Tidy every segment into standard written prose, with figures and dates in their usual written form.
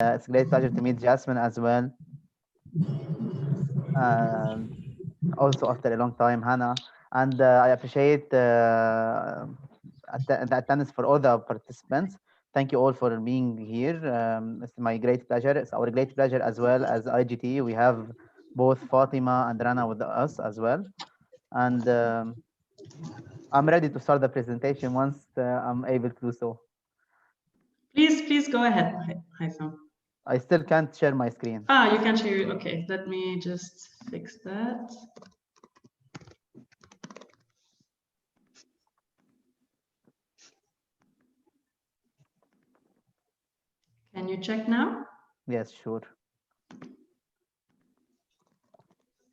It's a great pleasure to meet Jasmine as well. Um, Also after a long time, Hannah. And I appreciate the attendance for all the participants. Thank you all for being here. It's my great pleasure. It's our great pleasure as well as IGT. We have both Fatima and Rana with us as well. And I'm ready to start the presentation once I'm able to do so. Please go ahead, Haitham. I still can't share my screen. You can share. Okay, let me just fix that. Can you check now? Yes, sure.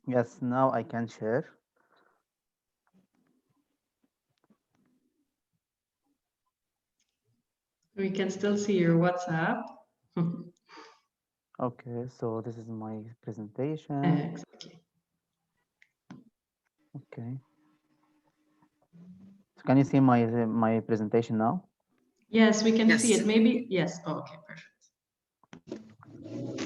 Yes, now I can share. We can still see your WhatsApp. Okay, so this is my presentation. Exactly. Okay. So can you see my presentation now? Yes, we can see it. Maybe, yes. Oh, okay, perfect.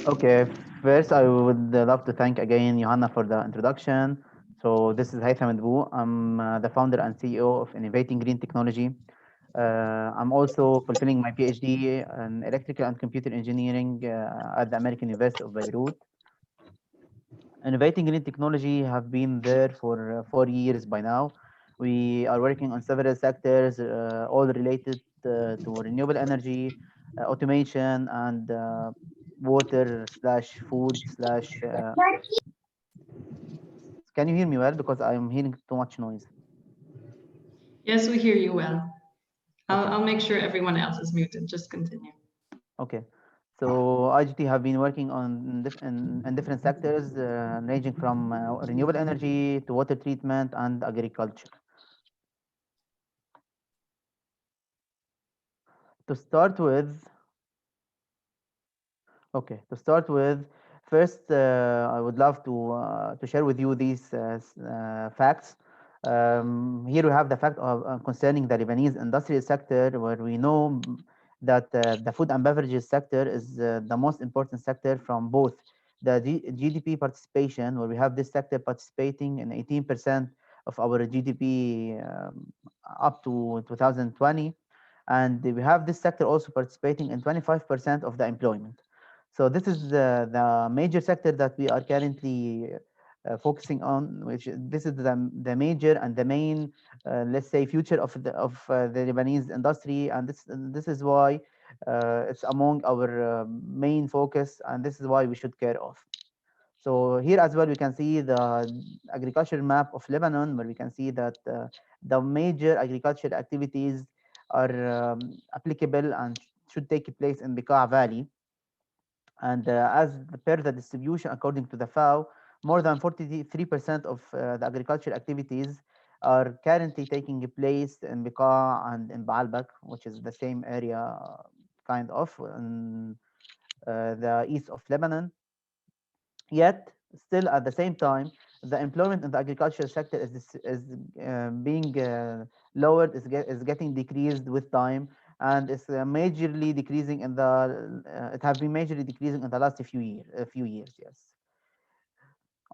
Okay, first I would love to thank again Johanna for the introduction. So this is Haitham Adbou. I'm the founder and CEO of Innovating Green Technology. I'm also fulfilling my PhD in electrical and computer engineering at the American University of Beirut. Innovating Green Technology have been there for 4 years by now. We are working on several sectors, all related to renewable energy, automation, and water slash food slash. Can you hear me well? Because I'm hearing too much noise. Yes, we hear you well. Okay. I'll make sure everyone else is muted. Just continue. Okay. So IGT have been working on in different sectors, ranging from renewable energy to water treatment and agriculture. To start with, okay, to start with, first I would love to share with you these facts. Here we have the fact of concerning the Lebanese industrial sector, where we know that the food and beverages sector is the most important sector from both the GDP participation, where we have this sector participating in 18% of our GDP up to 2020, and we have this sector also participating in 25% of the employment. So this is the major sector that we are currently focusing on, which this is the major and the main, let's say, future of the Lebanese industry, and this is why it's among our main focus, and this is why we should care of. So here as well we can see the agricultural map of Lebanon, where we can see that the major agricultural activities are applicable and should take place in Bekaa Valley. And as per the distribution according to the FAO, more than 43% of the agricultural activities are currently taking place in Bekaa and in Baalbek, which is the same area, kind of, in the east of Lebanon. Yet, still at the same time, the employment in the agricultural sector is being lowered, is getting decreased with time, and it's majorly decreasing in the. It have been majorly decreasing in the last few years. Yes.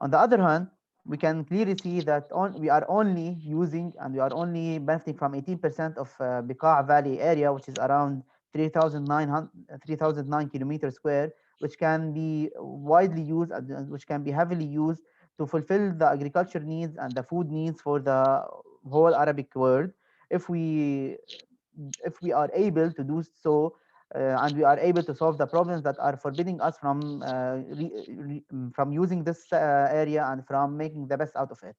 On the other hand, we can clearly see that we are only using and we are only benefiting from 18% of Bekaa Valley area, which is around 3,009 kilometers square, which can be widely used and which can be heavily used to fulfill the agriculture needs and the food needs for the whole Arabic world. If we if we are able to do so, and we are able to solve the problems that are forbidding us from using this area and from making the best out of it.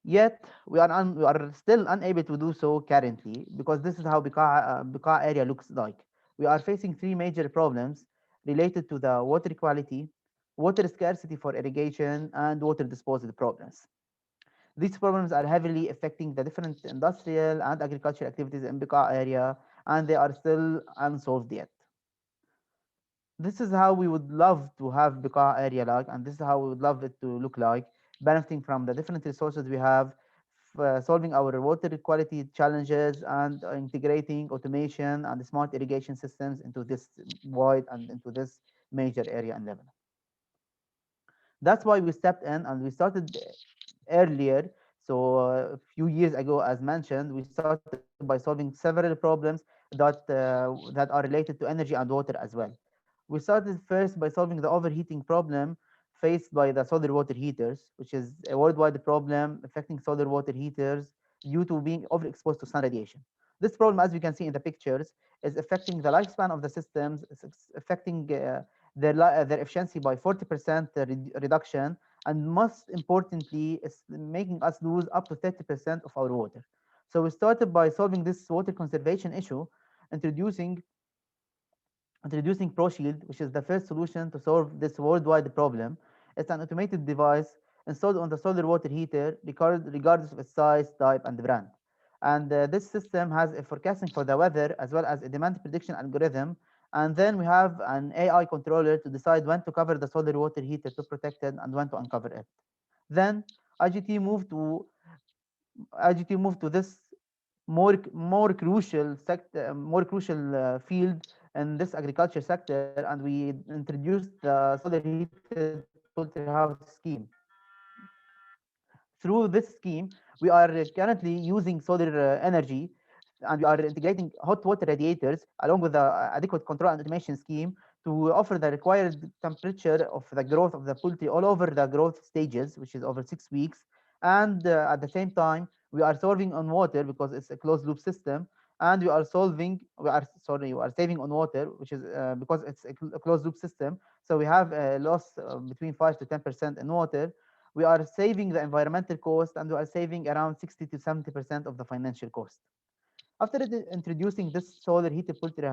Yet we are still unable to do so currently, because this is how Bekaa area looks like. We are facing three major problems related to the water quality, water scarcity for irrigation, and water disposal problems. These problems are heavily affecting the different industrial and agricultural activities in Bekaa area, and they are still unsolved yet. This is how we would love to have Bekaa area like, and this is how we would love it to look like, benefiting from the different resources we have, solving our water quality challenges and integrating automation and smart irrigation systems into this wide and into this major area in Lebanon. That's why we stepped in and we started earlier. So a few years ago, as mentioned, we started by solving several problems that are related to energy and water as well. We started first by solving the overheating problem faced by the solar water heaters, which is a worldwide problem affecting solar water heaters due to being overexposed to sun radiation. This problem, as we can see in the pictures, is affecting the lifespan of the systems, it's affecting their efficiency by 40% reduction, and most importantly, it's making us lose up to 30% of our water. So we started by solving this water conservation issue, introducing Proshield, which is the first solution to solve this worldwide problem. It's an automated device installed on the solar water heater, regardless of its size, type, and brand. And this system has a forecasting for the weather as well as a demand prediction algorithm. And then we have an AI controller to decide when to cover the solar water heater to protect it and when to uncover it. Then IGT moved to IGT moved to this more crucial field in this agriculture sector, and we introduced the solar heated poultry house scheme. Through this scheme, we are currently using solar energy, and we are integrating hot water radiators along with the adequate control and automation scheme to offer the required temperature of the growth of the poultry all over the growth stages, which is over 6 weeks. And at the same time, we are solving on water because it's a closed loop system, and we are saving on water, which is because it's a closed loop system. So we have a loss between 5 to 10% in water. We are saving the environmental cost, and we are saving around 60 to 70% of the financial cost. After introducing this solar heated poultry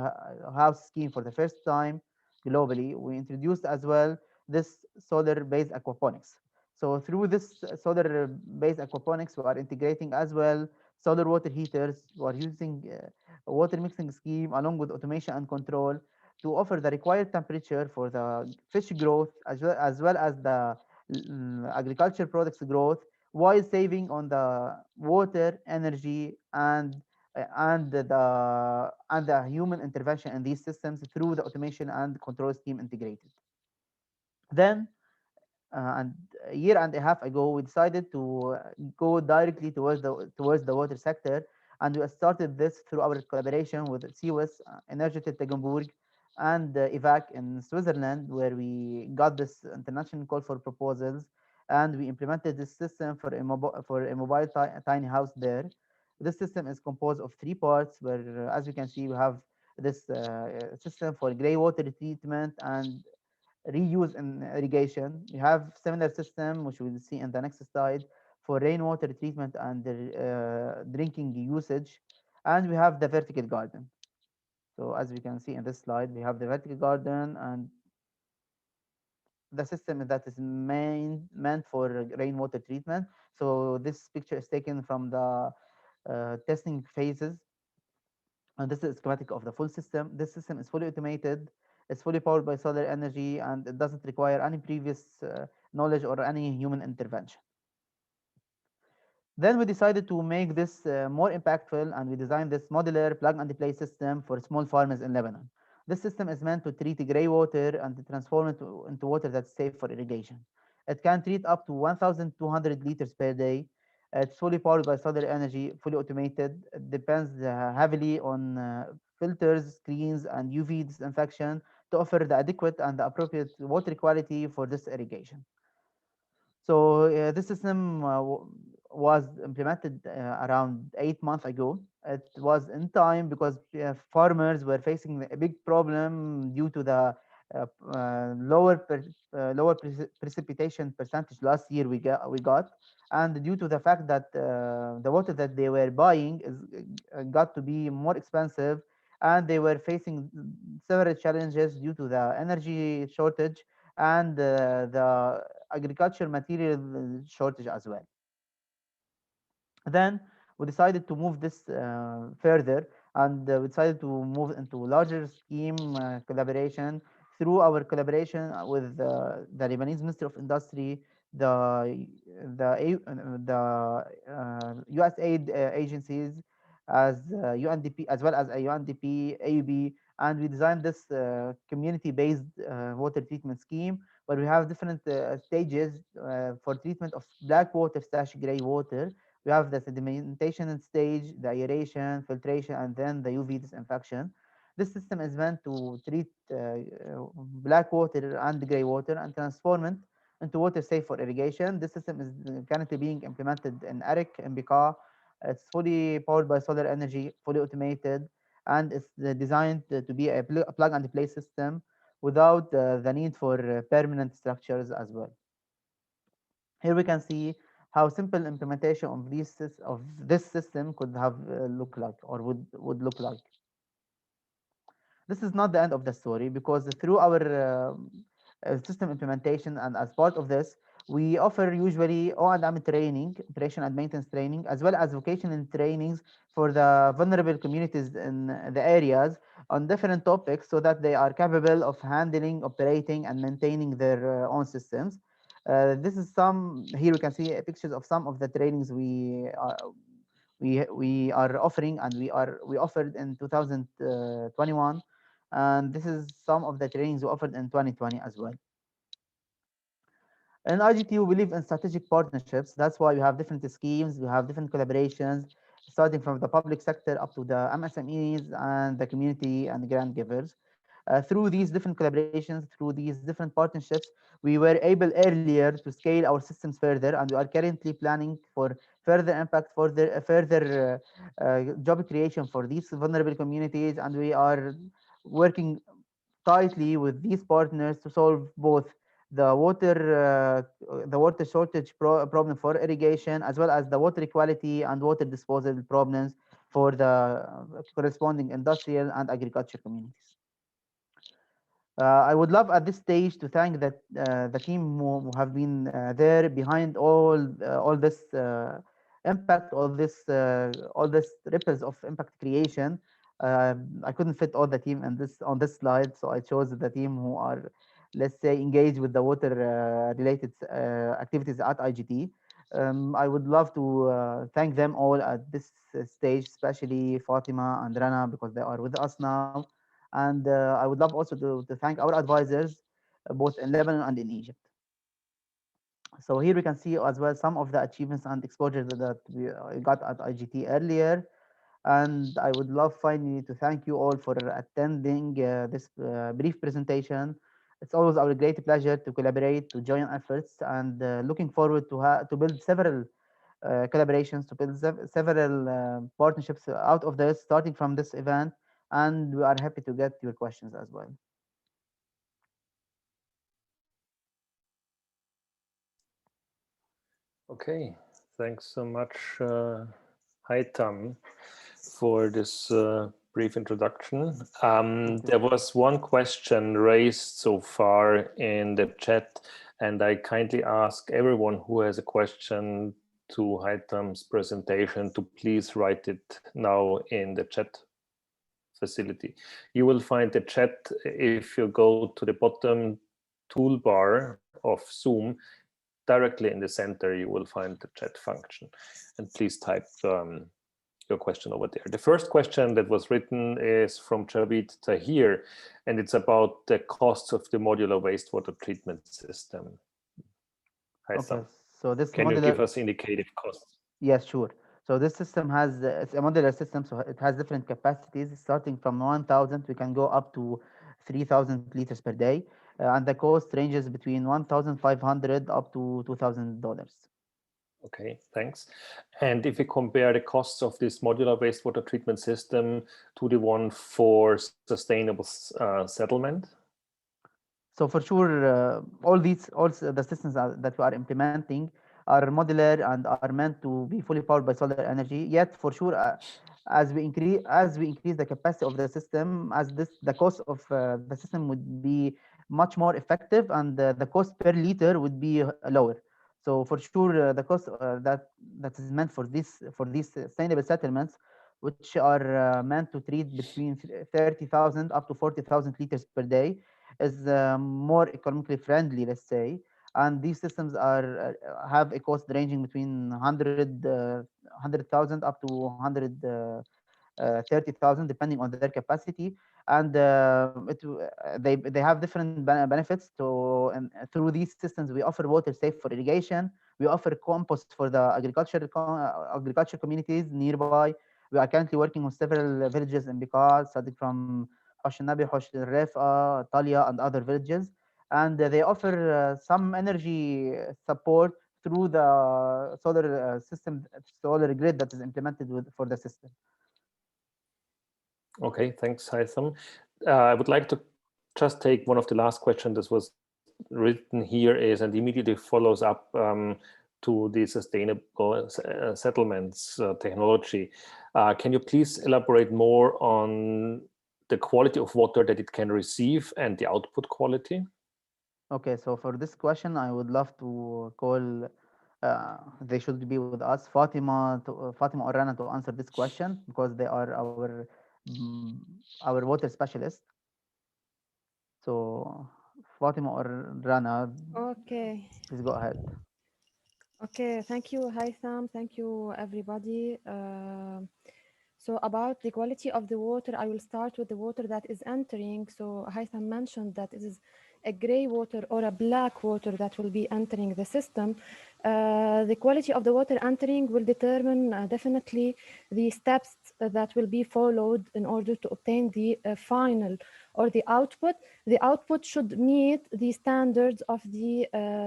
house scheme for the first time globally, we introduced as well this solar-based aquaponics. So through this solar-based aquaponics, we are integrating as well solar water heaters. We are using a water mixing scheme along with automation and control to offer the required temperature for the fish growth as well as the agriculture products growth, while saving on the water, energy, and the human intervention in these systems through the automation and control scheme integrated. Then, and a year and a half ago, we decided to go directly towards the water sector, and we started this through our collaboration with cewas, Energetic Tegenburg, and EVAC in Switzerland, where we got this international call for proposals, and we implemented this system for a mobile tiny house there. This system is composed of three parts, where, as you can see, we have this system for gray water treatment and reuse in irrigation. We have similar system, which we'll see in the next slide, for rainwater treatment and drinking usage. And we have the vertical garden. So as we can see in this slide, we have the vertical garden, and the system that is meant for rainwater treatment. So this picture is taken from the testing phases, and this is a schematic of the full system. This system is fully automated, it's fully powered by solar energy, and it doesn't require any previous knowledge or any human intervention. Then we decided to make this more impactful, and we designed this modular plug-and-play system for small farmers in Lebanon. This system is meant to treat gray water and to transform it into water that's safe for irrigation. It can treat up to 1,200 liters per day. It's fully powered by solar energy, fully automated. It depends heavily on filters, screens, and UV disinfection to offer the adequate and the appropriate water quality for this irrigation. So this system was implemented around 8 months ago. It was in time because farmers were facing a big problem due to the lower precipitation percentage last year we got, and due to the fact that the water that they were buying got to be more expensive, and they were facing several challenges due to the energy shortage and the agriculture material shortage as well. Then we decided to move this further, and we decided to move into larger scheme collaboration through our collaboration with the Lebanese Ministry of Industry the USAID agencies as UNDP, as well as UNDP, AUB, and we designed this community-based water treatment scheme where we have different stages for treatment of black water slash gray water. We have the sedimentation stage, the aeration, filtration, and then the UV disinfection. This system is meant to treat black water and gray water and transform it into water safe for irrigation. This system is currently being implemented in Arik in Bika. It's fully powered by solar energy, fully automated, and it's designed to be a plug and play system without the need for permanent structures as well. Here we can see how simple implementation of this system could have look like or would look like. This is not the end of the story because through our system implementation and as part of this, we offer usually O&M training, operation and maintenance training, as well as vocational trainings for the vulnerable communities in the areas on different topics so that they are capable of handling, operating, and maintaining their own systems. This is here we can see pictures of some of the trainings we are offering and we offered in 2021, and this is some of the trainings we offered in 2020 as well. In IGT, we believe in strategic partnerships. That's why we have different schemes, we have different collaborations, starting from the public sector up to the MSMEs and the community and grant givers. Through these different collaborations, through these different partnerships, we were able earlier to scale our systems further, and we are currently planning for further impact, for the further job creation for these vulnerable communities, and we are working tightly with these partners to solve both the water shortage problem for irrigation, as well as the water quality and water disposal problems for the corresponding industrial and agriculture communities. I would love at this stage to thank the team who have been there behind all this impact, all this ripples of impact creation. I couldn't fit all the team in on this slide, so I chose the team who are, let's say, engaged with the water related activities at IGT. I would love to thank them all at this stage, especially Fatima and Rana, because they are with us now. And I would love also to thank our advisors, both in Lebanon and in Egypt. So here we can see as well some of the achievements and exposure that we got at IGT earlier. And I would love finally to thank you all for attending this brief presentation. It's always our great pleasure to collaborate, to join efforts, and looking forward to build several collaborations, to build several partnerships out of this, starting from this event. And we are happy to get your questions as well. Okay, thanks so much, Haitham, for this brief introduction. There was one question raised so far in the chat, and I kindly ask everyone who has a question to Haitham's presentation to please write it now in the chat facility. You will find the chat if you go to the bottom toolbar of Zoom. Directly in the center, you will find the chat function, and please type your question over there. The first question that was written is from Javid Tahir, and it's about the costs of the modular wastewater treatment system. Okay, so this can you give us indicative costs? Yes, sure. So this system has it's a modular system, so it has different capacities. Starting from 1,000, we can go up to 3,000 liters per day, and the cost ranges between 1,500 up to $2,000. Okay, thanks. And if we compare the costs of this modular wastewater treatment system to the one for sustainable settlement? So for sure, all the systems that we are implementing are modular and are meant to be fully powered by solar energy. Yet for sure, as we increase the capacity of the system, the cost of the system would be much more effective, and the cost per liter would be lower. So for sure, the cost that is meant for these sustainable settlements, which are meant to treat between 30,000 up to 40,000 liters per day, is more economically friendly, let's say. and these systems are have a cost ranging between 100,000 up to 130,000, depending on their capacity. And they have different benefits. So through these systems, we offer water safe for irrigation. We offer compost for the agriculture communities nearby. We are currently working with several villages in Bikar, starting from Hosh Nabi, Hosh Refa, Talia, and other villages. And they offer some energy support through the solar system, solar grid that is implemented for the system. Okay, thanks, Haitham. I would like to just take one of the last questions that was written here is, and immediately follows up to the sustainable settlements technology. Can you please elaborate more on the quality of water that it can receive and the output quality? Okay, so for this question, I would love to call, they should be with us, Fatima or Rana, to answer this question, because they are our water specialist. So Fatima or Rana, Okay. please go ahead. Okay. Thank you, Haitham. Thank you, everybody. So about the quality of the water, I will start with the water that is entering. So Haitham mentioned that it is a gray water or a black water that will be entering the system. The quality of the water entering will determine definitely the steps that will be followed in order to obtain the final or the output. The output should meet the standards of the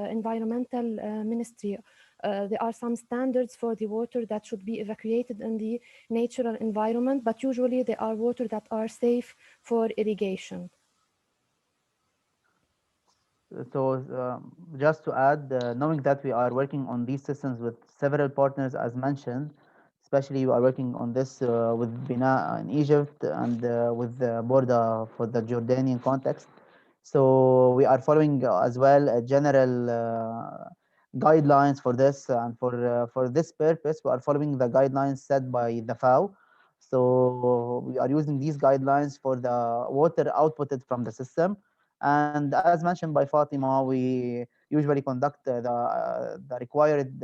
environmental ministry. There are some standards for the water that should be evacuated in the natural environment, but usually they are water that are safe for irrigation. So just to add, knowing that we are working on these systems with several partners, as mentioned, especially we are working on this with Bina in Egypt and with Borda for the Jordanian context. So we are following as well a general guidelines for this, and for this purpose, we are following the guidelines set by the FAO. So we are using these guidelines for the water outputted from the system. And as mentioned by Fatima, we usually conduct the required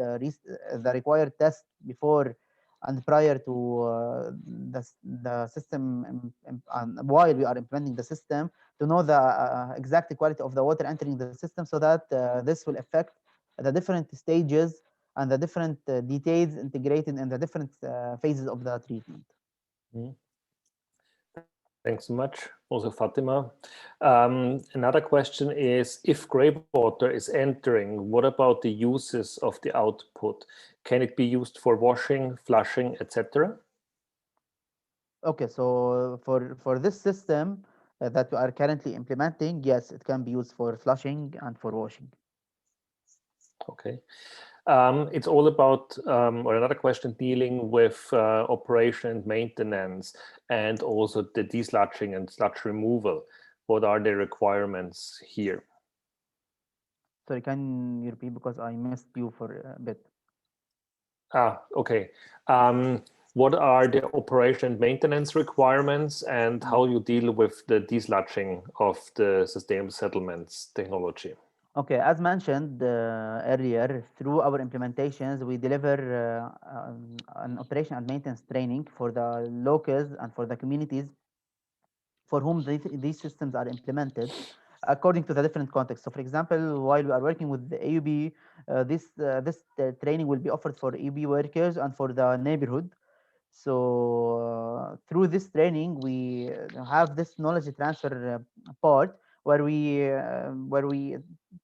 test before and prior to the system, and while we are implementing the system, to know the exact quality of the water entering the system, so that this will affect the different stages and the different details integrated in the different phases of the treatment. Mm-hmm. Thanks so much, also Fatima. Another question is, if grey water is entering, what about the uses of the output? Can it be used for washing, flushing, etc.? Okay, so for this system that we are currently implementing, yes, it can be used for flushing and for washing. Okay. It's all about, or another question dealing with operation and maintenance, and also the desludging and sludge removal. What are the requirements here? Sorry, can you repeat, because I missed you for a bit? Okay. What are the operation and maintenance requirements, and how you deal with the desludging of the sustainable settlements technology? Okay, as mentioned earlier, through our implementations, we deliver an operation and maintenance training for the locals and for the communities for whom these systems are implemented according to the different contexts. So for example, while we are working with the AUB, this training will be offered for AUB workers and for the neighborhood. So through this training, we have this knowledge transfer part where we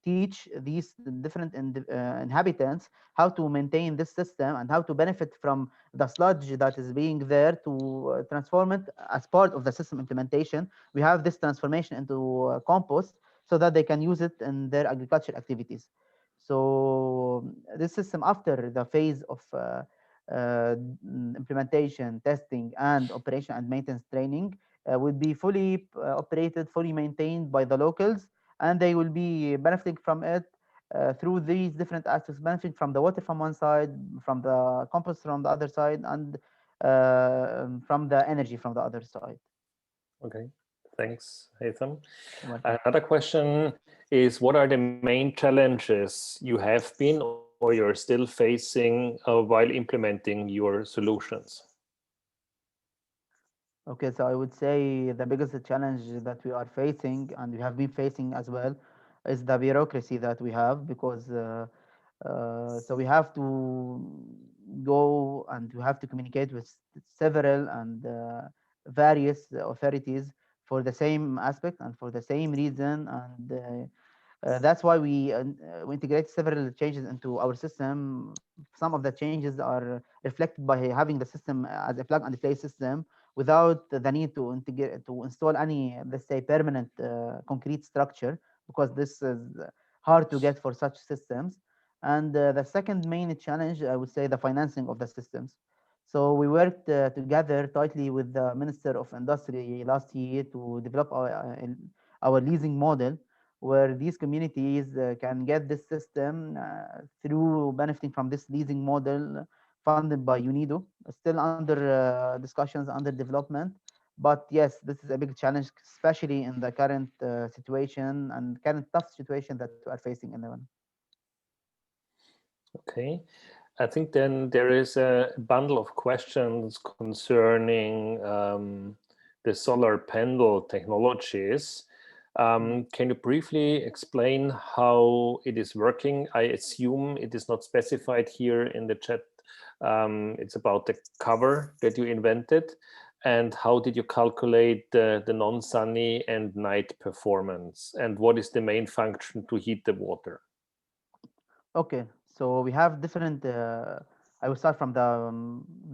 teach these different inhabitants how to maintain this system and how to benefit from the sludge that is being there, to transform it as part of the system implementation. We have this transformation into compost so that they can use it in their agriculture activities. So this system, after the phase of implementation, testing, and operation and maintenance training, would be fully operated, fully maintained by the locals, and they will be benefiting from it through these different aspects, benefiting from the water from one side, from the compost from the other side, and from the energy from the other side. Okay, Thanks, Haytham. You're welcome. Another question is, what are the main challenges you have been or you're still facing while implementing your solutions? Okay, so I would say the biggest challenge that we are facing, and we have been facing as well, is the bureaucracy that we have, because so we have to go and we have to communicate with several and various authorities for the same aspect and for the same reason, and that's why we integrate several changes into our system. Some of the changes are reflected by having the system as a plug and play system without the need to integrate to install any, let's say, permanent concrete structure, because this is hard to get for such systems. And the second main challenge, I would say, the financing of the systems. So we worked together tightly with the Minister of Industry last year to develop our leasing model, where these communities can get this system through benefiting from this leasing model funded by UNIDO. Still under discussions, under development. But yes, this is a big challenge, especially in the current situation and current tough situation that we are facing in Lebanon. Okay. I think then there is a bundle of questions concerning the solar panel technologies. Can you briefly explain how it is working? I assume it is not specified here in the chat. It's about the cover that you invented. And how did you calculate the non-sunny and night performance? And what is the main function to heat the water? Okay, so we have different. I will start from the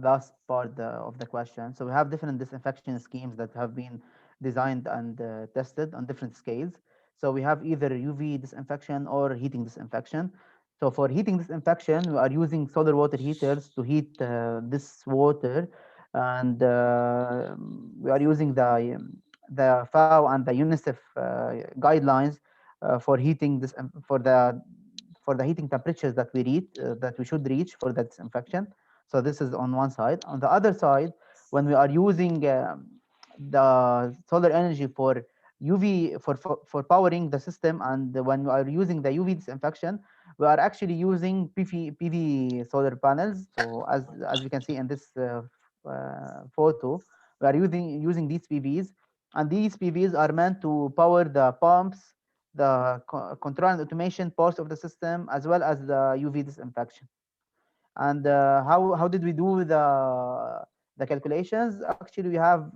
last part of the question. So we have different disinfection schemes that have been designed and tested on different scales. So we have either UV disinfection or heating disinfection. So for heating disinfection, we are using solar water heaters to heat this water, and we are using the FAO and the UNICEF guidelines for heating this for the heating temperatures that that we should reach for the disinfection. So this is on one side. On the other side, when we are using the solar energy for UV for powering the system, and when we are using the UV disinfection, we are actually using PV solar panels. So as we can see in this photo, we are using these PVs, and these PVs are meant to power the pumps, the control and automation parts of the system, as well as the UV disinfection. And how did we do the calculations? Actually, we have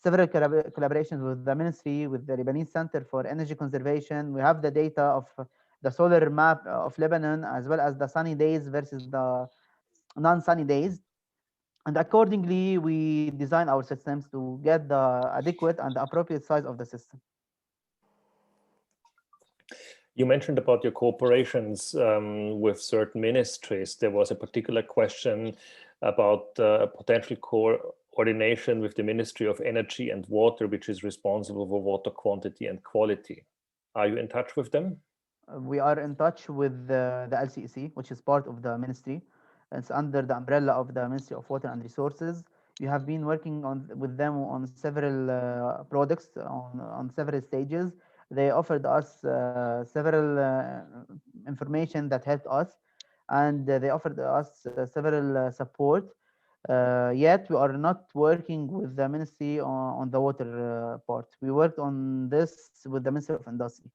several collaborations with the ministry, with the Lebanese Center for Energy Conservation. We have the data of the solar map of Lebanon, as well as the sunny days versus the non-sunny days. And accordingly, we design our systems to get the adequate and the appropriate size of the system. You mentioned about your cooperations with certain ministries. There was a particular question about potential coordination with the Ministry of Energy and Water, which is responsible for water quantity and quality. Are you in touch with them? We are in touch with the LCEC, which is part of the ministry. It's under the umbrella of the Ministry of Water and Resources. We have been working with them on several products on several stages. They offered us several information that helped us, and they offered us several support. Yet we are not working with the ministry on the water part. We worked on this with the Ministry of Industry.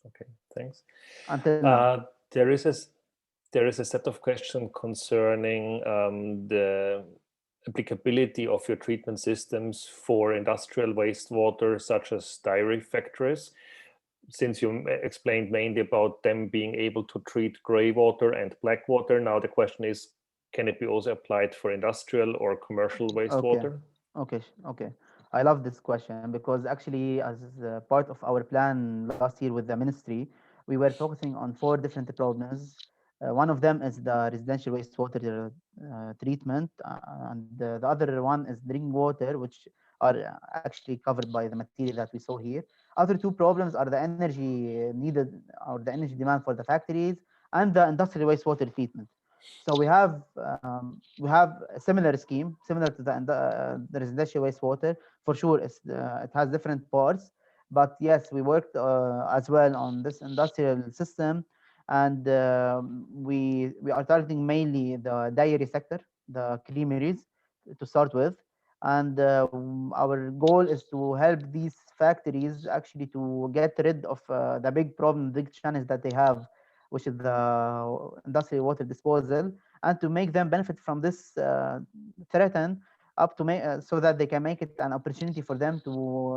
Okay, thanks. Until now. There is a set of questions concerning the applicability of your treatment systems for industrial wastewater, such as dairy factories. Since you explained mainly about them being able to treat gray water and black water, now the question is, can it be also applied for industrial or commercial wastewater? Okay. I love this question, because actually, as part of our plan last year with the ministry, we were focusing on 4 different problems. One of them is the residential wastewater treatment, and the other one is drinking water, which are actually covered by the material that we saw here. Other 2 problems are the energy needed, or the energy demand for the factories, and the industrial wastewater treatment. So we have a similar scheme, similar to the residential wastewater. For sure, it has different parts, but yes, we worked as well on this industrial system, and we are targeting mainly the dairy sector, the creameries, to start with, and our goal is to help these factories actually to get rid of the big problem, big challenge that they have, which is the industrial water disposal, and to make them benefit from this threaten up to make so that they can make it an opportunity for them to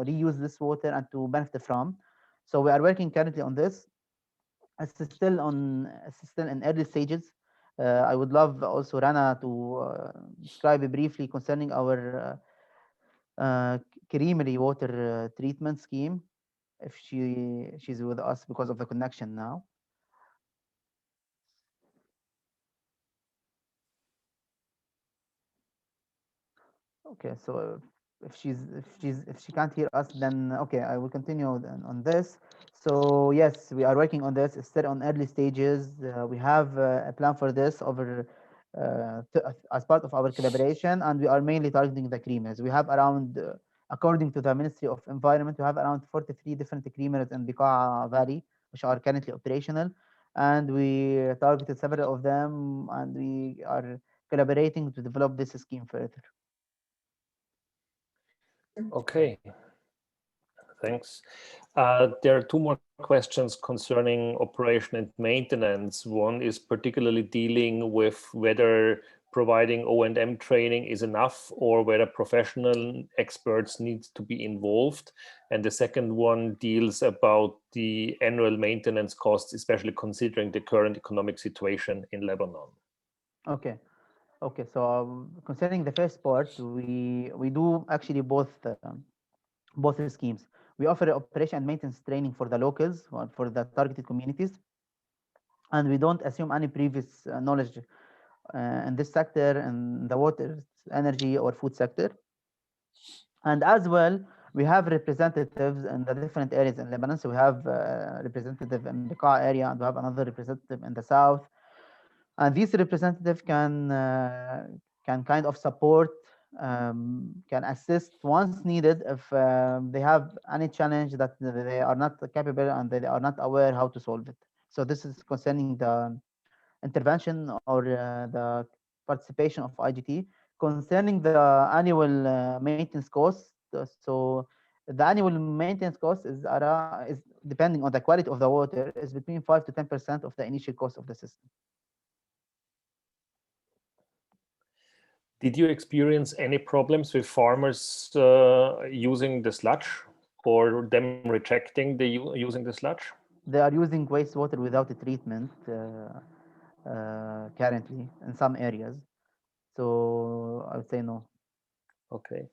reuse this water and to benefit from. So we are working currently on this. It's still in early stages. I would love also Rana to describe briefly concerning our creamery water treatment scheme, if she's with us because of the connection now. Okay, so if she can't hear us, then okay, I will continue on this. So yes, we are working on this. It's still on early stages. We have a plan for this over as part of our collaboration, and we are mainly targeting the creamers. We have around, according to the Ministry of Environment, we have around 43 different creamers in Bekaa Valley, which are currently operational, and we targeted several of them, and we are collaborating to develop this scheme further. Okay, thanks. There are two more questions concerning operation and maintenance. One is particularly dealing with whether providing O&M training is enough or whether professional experts need to be involved. And the second one deals about the annual maintenance costs, especially considering the current economic situation in Lebanon. Okay. Okay, so concerning the first part, we do actually both schemes. We offer operation and maintenance training for the locals or for the targeted communities, and we don't assume any previous knowledge in this sector, in the water, energy, or food sector. And as well, we have representatives in the different areas in Lebanon. So we have a representative in the Bekaa area, and we have another representative in the south. And these representatives can kind of support, can assist once needed if they have any challenge that they are not capable and they are not aware how to solve it. So this is concerning the intervention or the participation of IGT. Concerning the annual maintenance cost, so the annual maintenance cost is depending on the quality of the water, is between 5 to 10% of the initial cost of the system. Did you experience any problems with farmers using the sludge or them rejecting using the sludge? They are using wastewater without a treatment currently in some areas. So I would say no. Okay.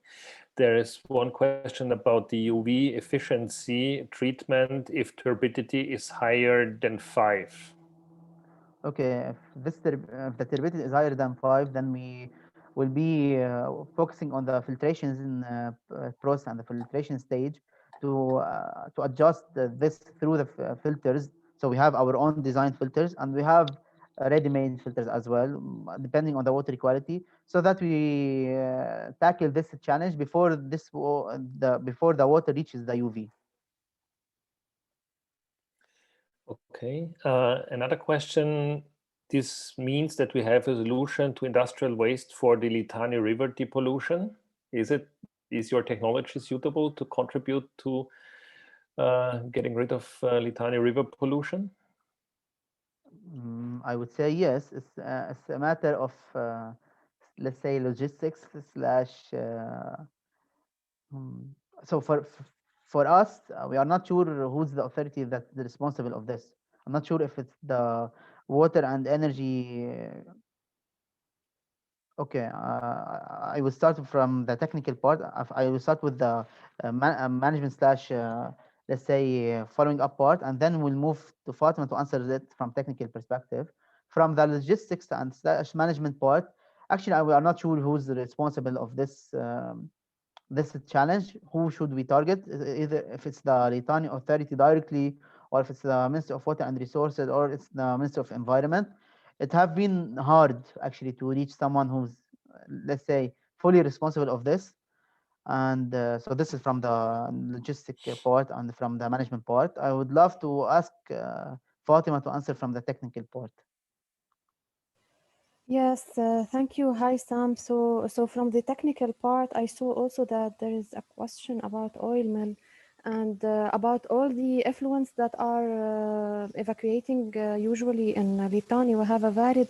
There is one question about the UV efficiency treatment if turbidity is higher than 5. Okay, if the turbidity is higher than 5, then we will be focusing on the filtrations in process and the filtration stage to adjust this through the filters. So we have our own design filters, and we have ready-made filters as well, depending on the water quality, so that we tackle this challenge before before the water reaches the UV. Okay. Another question. This means that we have a solution to industrial waste for the Litani River depollution. Is your technology suitable to contribute to getting rid of Litani River pollution? I would say yes. It's a matter of let's say logistics slash. Hmm, so for us, we are not sure who's the authority that's responsible of this. I'm not sure if it's the water and energy. Okay, I will start from the technical part. I will start with the management slash, let's say, following up part, and then we'll move to Fatima to answer that from technical perspective. From the logistics and slash management part, actually, we are not sure who's responsible of this challenge. Who should we target? Either if it's the Litani authority directly, or if it's the Ministry of Water and Resources, or it's the Ministry of Environment. it have been hard actually to reach someone who's, let's say, fully responsible of this. And so this is from the logistic part and from the management part. I would love to ask Fatima to answer from the technical part. Yes, thank you. Hi, Sam. So from the technical part, I saw also that there is a question about oil mill and about all the effluents that are evacuating. Usually in Litani, we have a varied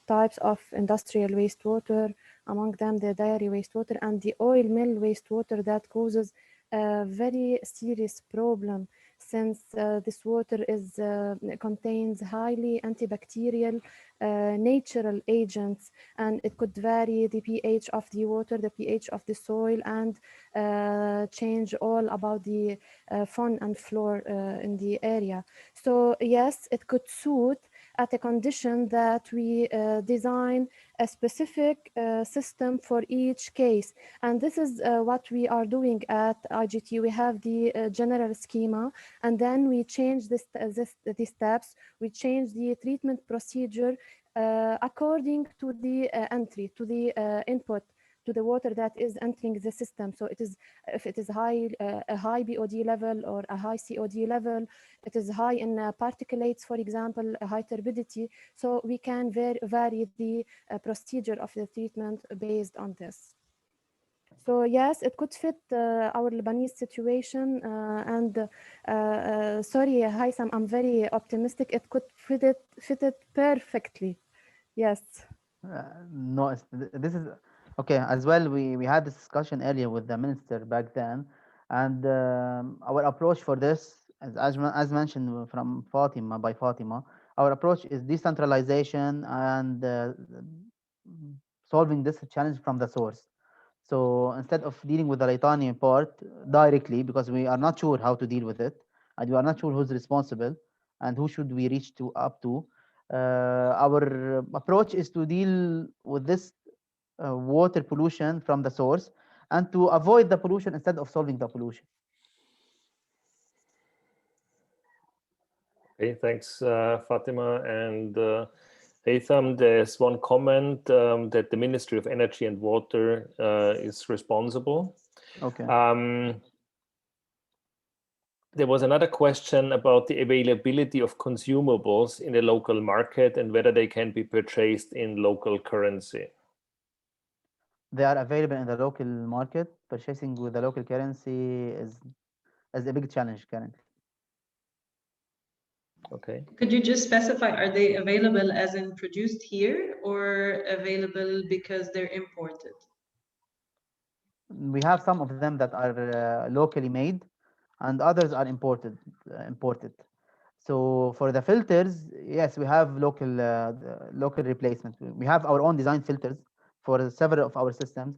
types of industrial wastewater, among them the dairy wastewater and the oil mill wastewater that causes a very serious problem since this water is contains highly antibacterial natural agents, and it could vary the pH of the water, the pH of the soil, and change all about the fauna and flora in the area. So yes, it could suit at a condition that we design a specific system for each case. And this is what we are doing at IGT. We have the general schema, and then we change these steps. We change the treatment procedure according to the entry, to the input, to the water that is entering the system. So it is, if it is high, a high BOD level or a high COD level, it is high in particulates, for example, a high turbidity. So we can vary the procedure of the treatment based on this. So yes, it could fit our Lebanese situation. Sorry, Haitham, I'm very optimistic. It could fit it perfectly. Yes. No, this is okay. As well, we had this discussion earlier with the minister back then, and our approach for this, as mentioned from Fatima by Fatima, our approach is decentralization and solving this challenge from the source. So instead of dealing with the Litani part directly, because we are not sure how to deal with it, and we are not sure who's responsible and who should we reach to up to, our approach is to deal with this water pollution from the source and to avoid the pollution instead of solving the pollution. Okay, thanks, Fatima. And Haytham, there's one comment that the Ministry of Energy and Water is responsible. Okay. There was another question about the availability of consumables in the local market and whether they can be purchased in local currency. They are available in the local market. Purchasing with the local currency is a big challenge currently. Okay. Could you just specify, are they available as in produced here or available because they're imported? We have some of them that are locally made, and others are imported. So for the filters, yes, we have local replacement. We have our own design filters for several of our systems,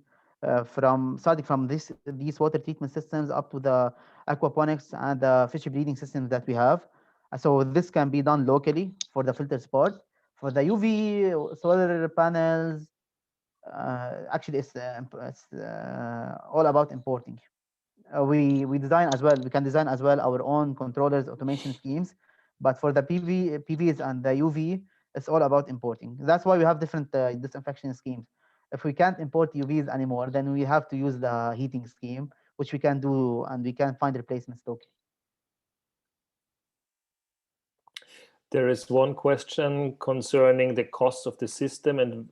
starting from these water treatment systems up to the aquaponics and the fish breeding systems that we have. So this can be done locally for the filters part. For the UV solar panels, actually it's all about importing. We design as well. We can design as well our own controllers, automation schemes, but for the PVs and the UV, it's all about importing. That's why we have different disinfection schemes. If we can't import UVs anymore, then we have to use the heating scheme, which we can do, and we can find replacements locally. There is one question concerning the cost of the system and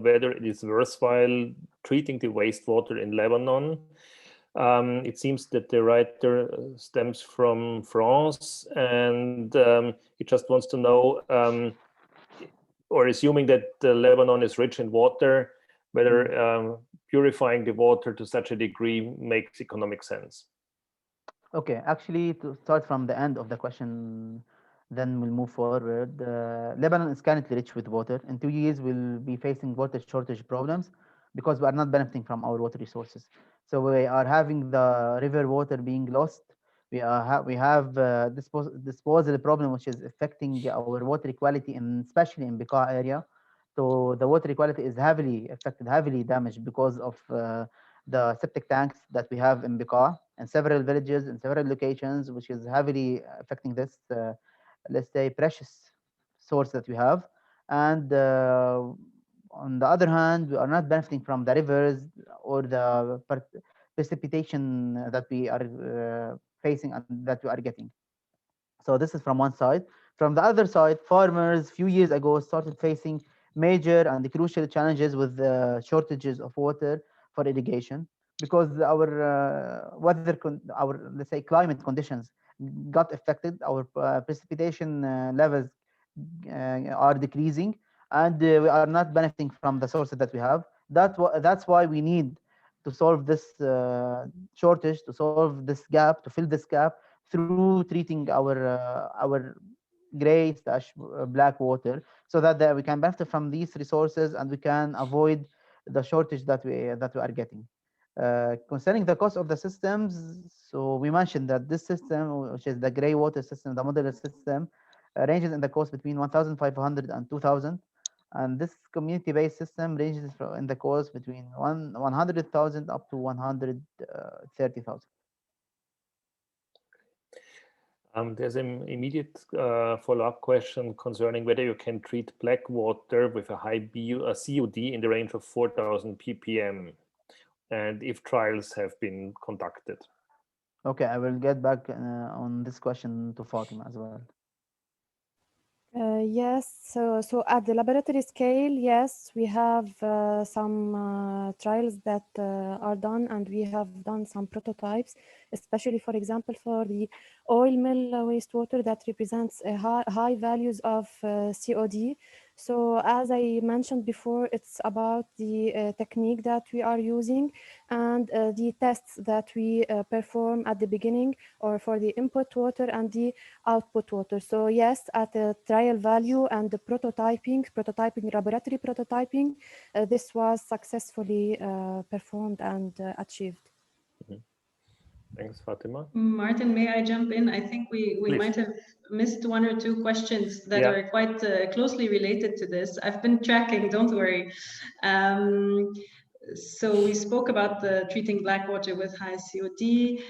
whether it is worthwhile treating the wastewater in Lebanon. It seems that the writer stems from France, and he just wants to know, or assuming that Lebanon is rich in water, whether purifying the water to such a degree makes economic sense. Okay, actually, to start from the end of the question, then we'll move forward. Lebanon is currently rich with water. In 2 years, we'll be facing water shortage problems because we are not benefiting from our water resources. So we are having the river water being lost. We have disposal problem, which is affecting our water quality, especially in Bekaa area. So the water quality is heavily affected, heavily damaged because of the septic tanks that we have in Bekaa and several villages and several locations, which is heavily affecting this, let's say, precious source that we have. And on the other hand, we are not benefiting from the rivers or the precipitation that we are facing and that we are getting. So this is from one side. From the other side, farmers few years ago started facing major and crucial challenges with shortages of water for irrigation because our let's say climate conditions got affected. Our precipitation levels are decreasing, and we are not benefiting from the sources that we have. That's why we need to solve this shortage, to solve this gap, to fill this gap through treating our gray slash black water, so that we can benefit from these resources and we can avoid the shortage that we are getting. Concerning the cost of the systems, so we mentioned that this system, which is the gray water system, the modular system, ranges in the cost between 1,500 and 2,000, and this community-based system ranges in the cost between 100,000 up to 130,000. There's an immediate follow-up question concerning whether you can treat black water with a high COD in the range of 4,000 ppm, and if trials have been conducted. Okay, I will get back on this question to Fatima as well. Yes, so at the laboratory scale, yes, we have some trials that are done, and we have done some prototypes, especially, for example, for the oil mill wastewater that represents high values of COD. So as I mentioned before, it's about the technique that we are using and the tests that we perform at the beginning or for the input water and the output water. So yes, at the trial value and the prototyping, laboratory prototyping, this was successfully performed and achieved. Thanks, Fatima. Martin, may I jump in? I think we Please. might have missed one or two questions that are quite closely related to this. I've been tracking, don't worry. So we spoke about the treating black water with high COD.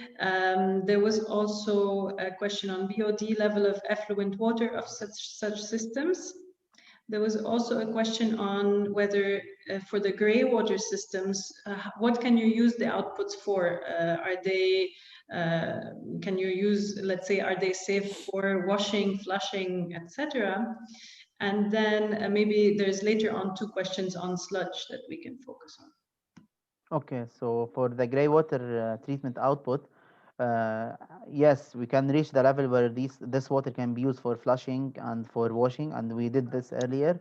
There was also a question on BOD level of effluent water of such systems. There was also a question on whether for the gray water systems, what can you use the outputs for? Are they, can you use, let's say, are they safe for washing, flushing, etc.? And then maybe there's later on two questions on sludge that we can focus on. Okay, so for the gray water treatment output, yes, we can reach the level where this water can be used for flushing and for washing, and we did this earlier.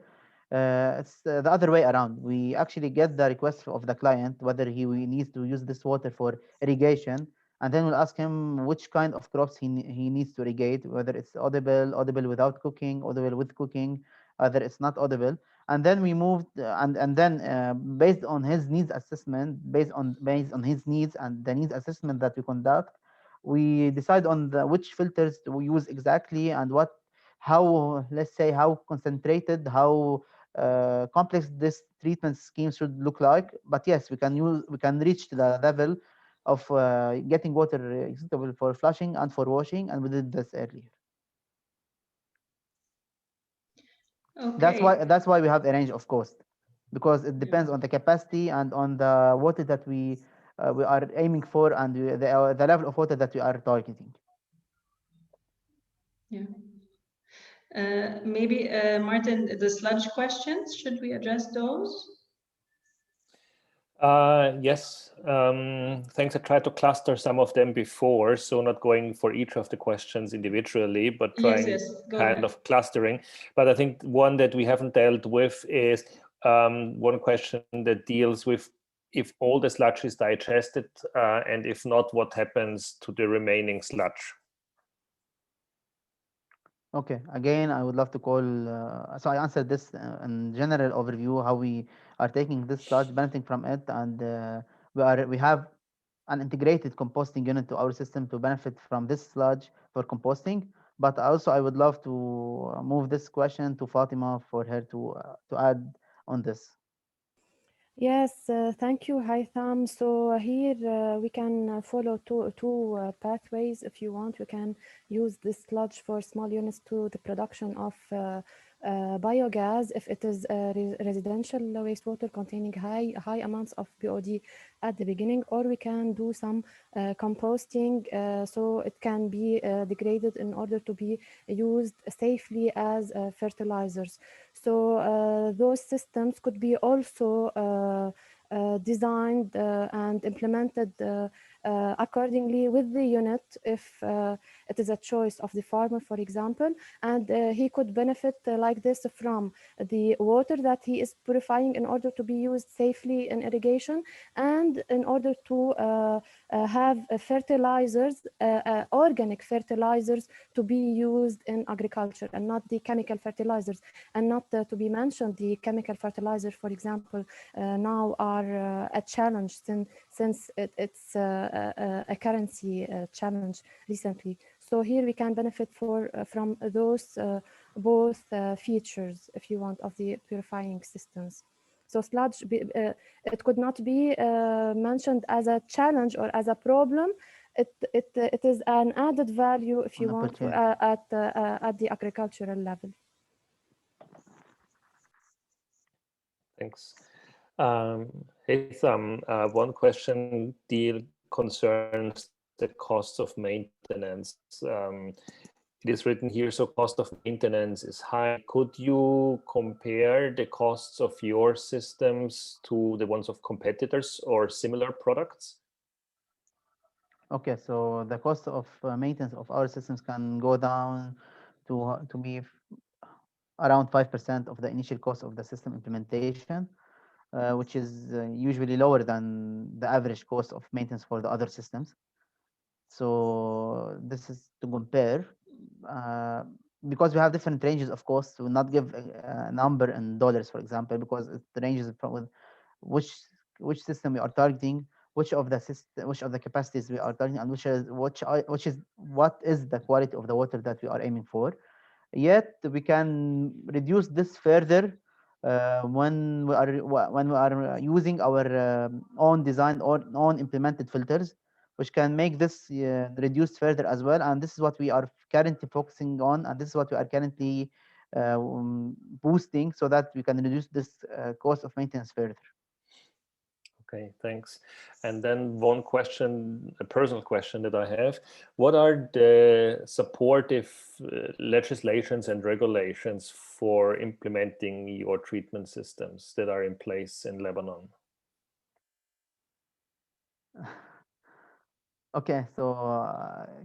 It's the other way around. We actually get the request of the client whether he needs to use this water for irrigation, and then we'll ask him which kind of crops he needs to irrigate, whether it's audible without cooking, audible with cooking, whether it's not audible. And then we moved and then based on his needs assessment, based on his needs and the needs assessment that we conduct, we decide on which filters to use exactly, and how, let's say, how concentrated, how complex this treatment scheme should look like. But yes, we can reach to the level of getting water acceptable for flushing and for washing, and we did this earlier. Okay. That's why we have a range of cost, because it depends on the capacity and on the water that we are aiming for, and the level of water that we are targeting. Yeah. Maybe Martin, the sludge questions, should we address those? Yes, thanks. I tried to cluster some of them before, so not going for each of the questions individually, but trying kind of clustering. But I think one that we haven't dealt with is one question that deals with if all the sludge is digested, and if not, what happens to the remaining sludge? Okay, again, I would love to call, so I answered this in general overview, how we are taking this sludge, benefiting from it, and we have an integrated composting unit to our system to benefit from this sludge for composting. But also, I would love to move this question to Fatima for her to add on this. Yes, thank you, Haitham. So here we can follow two pathways. If you want, we can use this sludge for small units to the production of biogas if it is residential wastewater containing high amounts of BOD at the beginning, or we can do some composting so it can be degraded in order to be used safely as fertilizers. So those systems could be also designed and implemented accordingly with the unit if it is a choice of the farmer, for example, and he could benefit like this from the water that he is purifying in order to be used safely in irrigation, and in order to have fertilizers, organic fertilizers to be used in agriculture and not the chemical fertilizers. And not to be mentioned, the chemical fertilizers, for example, now are a challenge since it's a currency challenge recently. So here we can benefit from those both features, if you want, of the purifying systems. So sludge, it could not be mentioned as a challenge or as a problem. It is an added value, if you want, at the agricultural level. Thanks. Haytham, one question deal concerns the cost of maintenance. It is written here, so cost of maintenance is high. Could you compare the costs of your systems to the ones of competitors or similar products? Okay, so the cost of maintenance of our systems can go down to be around 5% of the initial cost of the system implementation, which is usually lower than the average cost of maintenance for the other systems. So this is to compare, because we have different ranges of costs. We will not give a number in dollars, for example, because it ranges from which system we are targeting, which of the capacities we are targeting, and what is the quality of the water that we are aiming for. Yet we can reduce this further when we are using our own designed or own implemented filters, which can make this reduced further as well. And this is what we are currently focusing on, and this is what we are currently boosting, so that we can reduce this cost of maintenance further. Okay, thanks. And then one question, a personal question that I have. What are the supportive legislations and regulations for implementing your treatment systems that are in place in Lebanon? Okay, so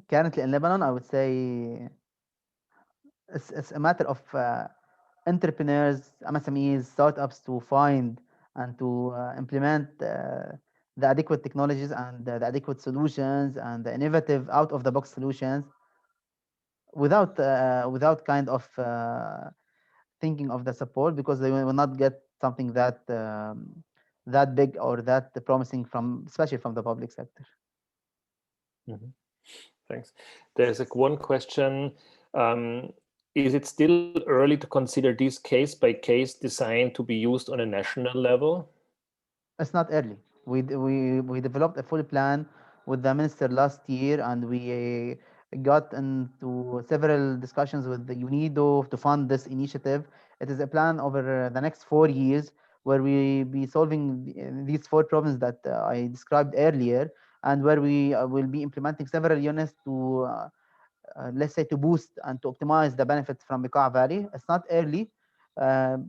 currently in Lebanon, I would say it's a matter of entrepreneurs, MSMEs, startups to find and to implement the adequate technologies and the adequate solutions and the innovative out-of-the-box solutions without kind of thinking of the support, because they will not get something that big or that promising especially from the public sector. Mm-hmm. Thanks. There's one question. Is it still early to consider this case-by-case design to be used on a national level? It's not early. We developed a full plan with the minister last year, and we got into several discussions with the UNIDO to fund this initiative. It is a plan over the next 4 years, where we be solving these 4 problems that I described earlier, and where we will be implementing several units to let's say, to boost and to optimize the benefits from Bekaa Valley. It's not early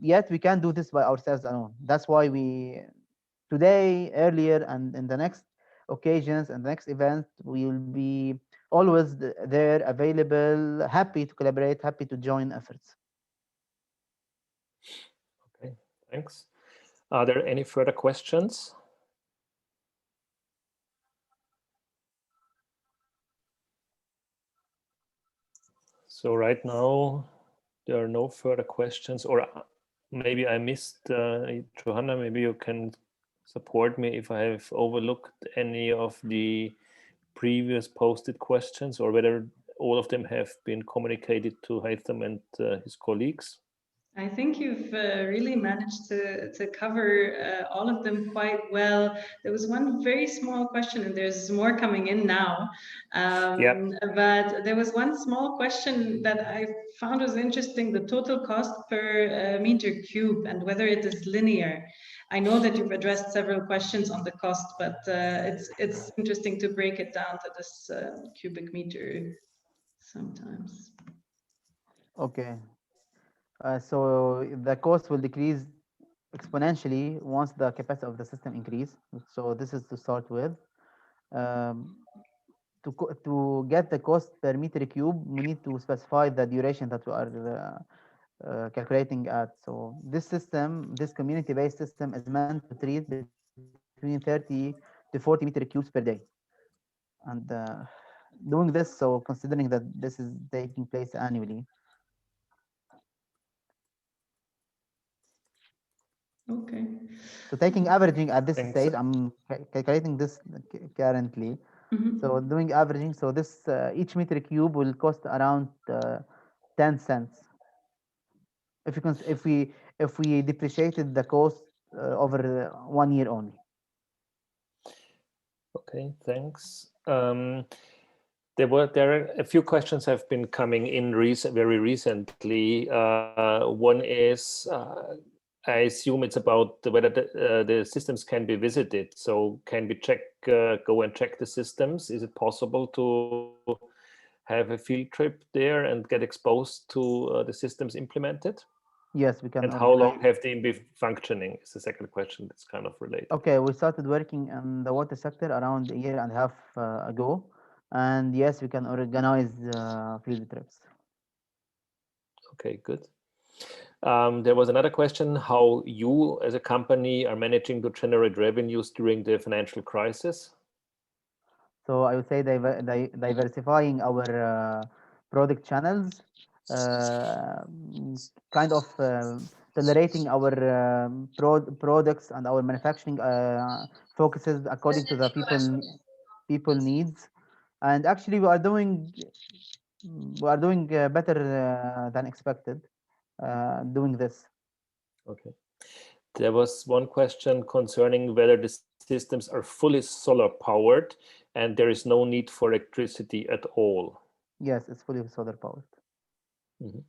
yet. We can do this by ourselves alone. That's why we today, earlier, and in the next occasions and the next event, we will be always there, available, happy to collaborate, happy to join efforts. Okay, thanks. Are there any further questions? So right now, there are no further questions, or maybe I missed, Johanna, maybe you can support me if I have overlooked any of the previous posted questions, or whether all of them have been communicated to Haytham and his colleagues. I think you've really managed to cover all of them quite well. There was one very small question, and there's more coming in now. But there was one small question that I found was interesting: the total cost per meter cube, and whether it is linear. I know that you've addressed several questions on the cost, but it's interesting to break it down to this cubic meter sometimes. Okay. So the cost will decrease exponentially once the capacity of the system increase. So this is to start with. Um, to get the cost per meter cube, we need to specify the duration that we are calculating at. So this system, this community-based system, is meant to treat between 30 to 40 meter cubes per day. And doing this, so considering that this is taking place annually. Okay. So taking averaging at this Thanks. stage, I'm calculating this currently. Mhm. So doing averaging, so this each meter cube will cost around 10 cents. If we depreciated the cost over 1 year only. Okay, thanks. There are a few questions have been coming in very recently. One is, I assume it's about whether the systems can be visited. So can we go and check the systems? Is it possible to have a field trip there and get exposed to the systems implemented? Yes, we can. And how long have they been functioning? Is the second question that's kind of related. Okay, we started working in the water sector around a year and a half ago. And yes, we can organize field trips. Okay, good. There was another question, how you as a company are managing to generate revenues during the financial crisis? So I would say diversifying our product channels, kind of tolerating our products and our manufacturing focuses according to the people needs. And actually we are doing better than expected doing this. Okay. There was one question concerning whether the systems are fully solar powered and there is no need for electricity at all. Yes, it's fully solar powered. Mm-hmm.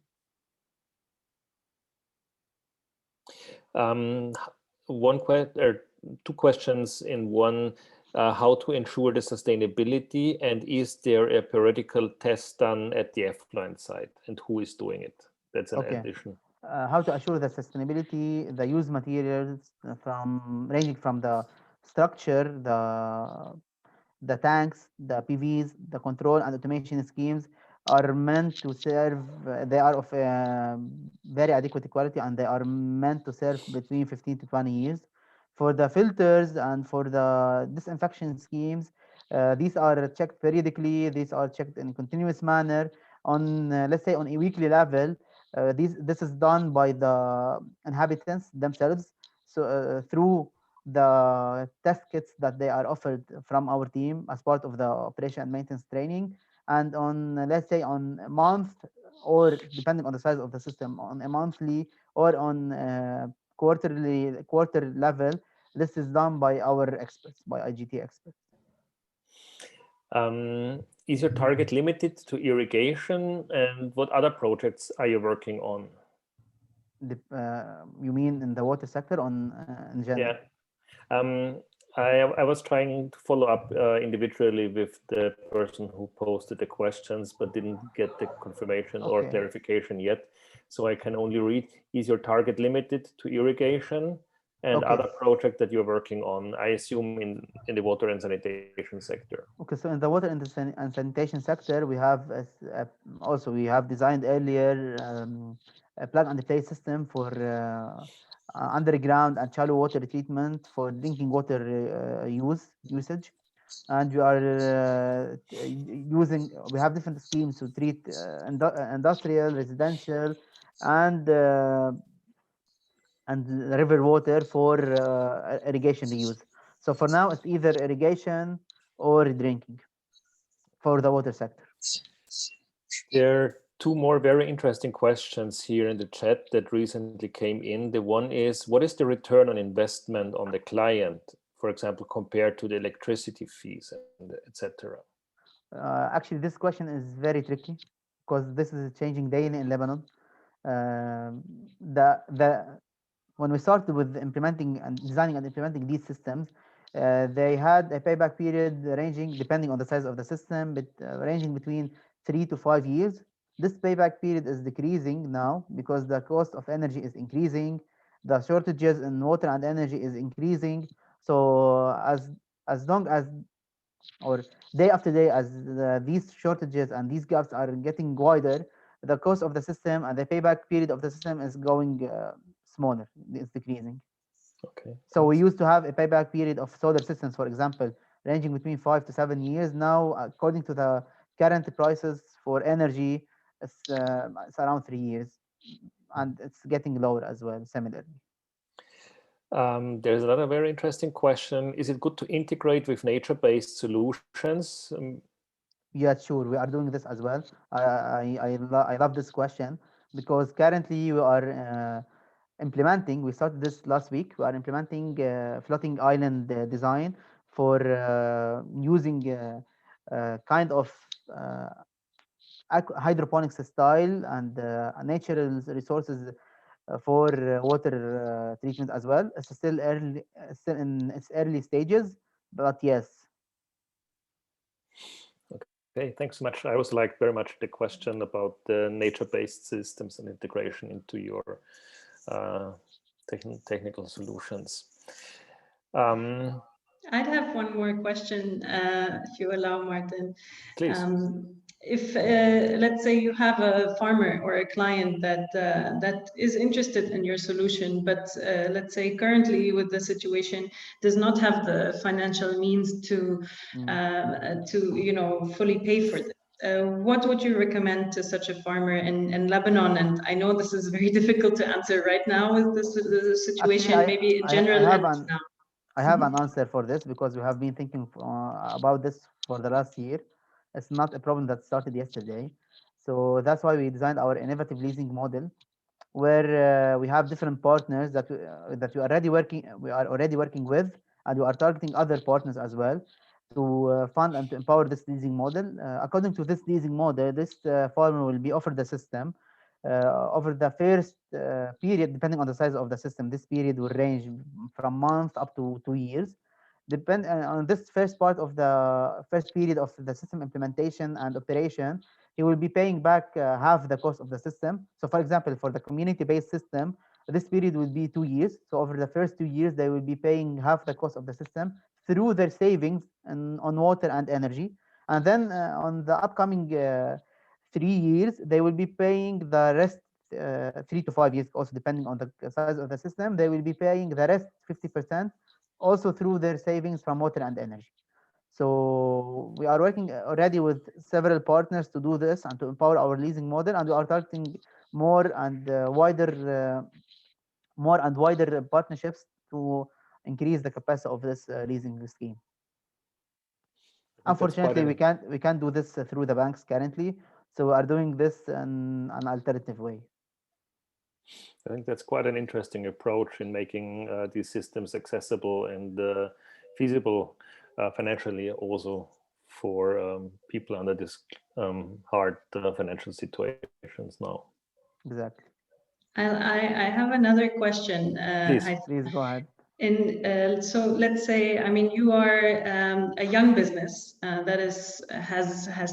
Two questions in one. How to ensure the sustainability, and is there a periodical test done at the effluent site, and who is doing it? That's an addition. How to assure the sustainability, the used materials ranging from the structure, the tanks, the PVs, the control and automation schemes are meant to serve, they are of very adequate quality, and they are meant to serve between 15 to 20 years. For the filters and for the disinfection schemes, these are checked periodically, these are checked in continuous manner on, let's say, on a weekly level. This is done by the inhabitants themselves. So through the test kits that they are offered from our team as part of the operation and maintenance training, and on, let's say, on a month, or depending on the size of the system, on a monthly or on quarter level, this is done by our experts, by IGT experts. Is your target limited to irrigation, and what other projects are you working on? You mean in the water sector in general? Yeah. I was trying to follow up individually with the person who posted the questions, but didn't get the confirmation or clarification yet. So I can only read, is your target limited to irrigation and other projects that you're working on, I assume in the water and sanitation sector? Okay, so in the water and sanitation sector, we have also we have designed earlier a plug and play system for underground and shallow water treatment for drinking water usage, and we are we have different schemes to treat industrial, residential, and river water for irrigation reuse. So for now, it's either irrigation or drinking for the water sector. There two more very interesting questions here in the chat that recently came in. The one is, what is the return on investment on the client, for example, compared to the electricity fees, and etc.? Actually, this question is very tricky because this is changing daily in Lebanon. The when we started with implementing and designing and implementing these systems, they had a payback period ranging, depending on the size of the system, but ranging between 3 to 5 years. This payback period is decreasing now because the cost of energy is increasing, the shortages in water and energy is increasing. So as long as, or day after day, as these shortages and these gaps are getting wider, the cost of the system and the payback period of the system is going smaller, it's decreasing. Okay. So we thanks. used to have a payback period of solar systems, for example, ranging between 5 to 7 years. Now, according to the current prices for energy, it's around 3 years, and it's getting lower as well, similarly. There's another very interesting question. Is it good to integrate with nature-based solutions? Yeah, sure. We are doing this as well. I love this question because currently we are implementing. We started this last week. We are implementing floating island design for using kind of uh, hydroponics style and natural resources for water treatment as well. It's still early, still in its early stages, but yes. Okay, thanks so much. I also like very much the question about the nature-based systems and integration into your technical solutions. I'd have one more question, if you allow, Martin. Please. If let's say you have a farmer or a client that is interested in your solution, but let's say currently with the situation does not have the financial means to fully pay for this. What would you recommend to such a farmer in Lebanon? And I know this is very difficult to answer right now with the situation, Actually, maybe in I general have and an now. I have an answer for this because we have been thinking about this for the last year. It's not a problem that started yesterday. So that's why we designed our innovative leasing model, where we have different partners that we are already working with, and we are targeting other partners as well to fund and to empower this leasing model. According to this leasing model, this farmer will be offered the system over the first period, depending on the size of the system. This period will range from months up to 2 years. Depend on this first part of the first period of the system implementation and operation, he will be paying back half the cost of the system. So, for example, for the community-based system, this period will be 2 years. So, over the first 2 years, they will be paying half the cost of the system through their savings on water and energy. And then on the upcoming 3 years, they will be paying the rest 3 to 5 years, also depending on the size of the system. They will be paying the rest 50% also through their savings from water and energy. So we are working already with several partners to do this and to empower our leasing model, and we are targeting more and wider partnerships to increase the capacity of this leasing scheme. Unfortunately, we can't do this through the banks currently, so we are doing this in an alternative way. I think that's quite an interesting approach in making these systems accessible and feasible financially, also for people under this hard financial situations now. Exactly. I have another question. Please go ahead. So let's say, I mean, you are a young business that has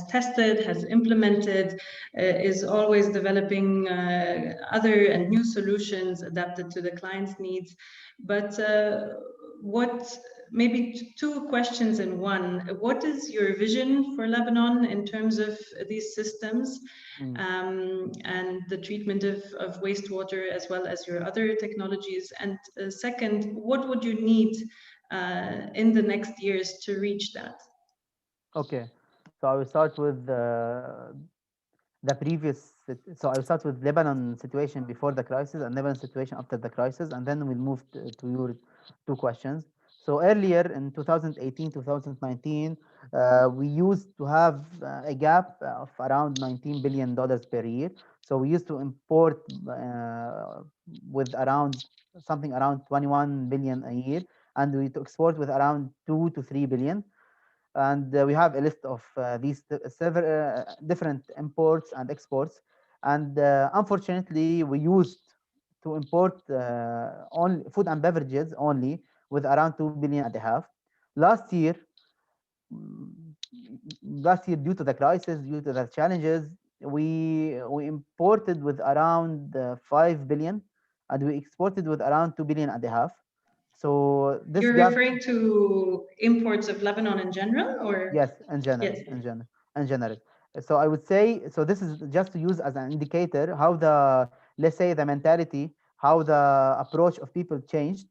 tested, has implemented, is always developing other and new solutions adapted to the client's needs. But maybe two questions in one. What is your vision for Lebanon in terms of these systems and the treatment of wastewater, as well as your other technologies? And second, what would you need in the next years to reach that? Okay, so I will start with the previous. So I will start with Lebanon situation before the crisis and Lebanon situation after the crisis, and then we'll move to your two questions. So earlier in 2018, 2019, we used to have a gap of around $19 billion per year. So we used to import with around something around 21 billion a year, and we to export with around 2 to 3 billion. And we have a list of these several different imports and exports. And unfortunately, we used to import only food and beverages only with around 2.5 billion. Last year, mm, last year, due to the crisis, due to the challenges, we imported with around 5 billion, and we exported with around 2.5 billion. So this You're gap, referring to imports of Lebanon in general, or? yes, in general, Yes. in general. So I would say, so this is just to use as an indicator how the, let's say, the mentality, how the approach of people changed,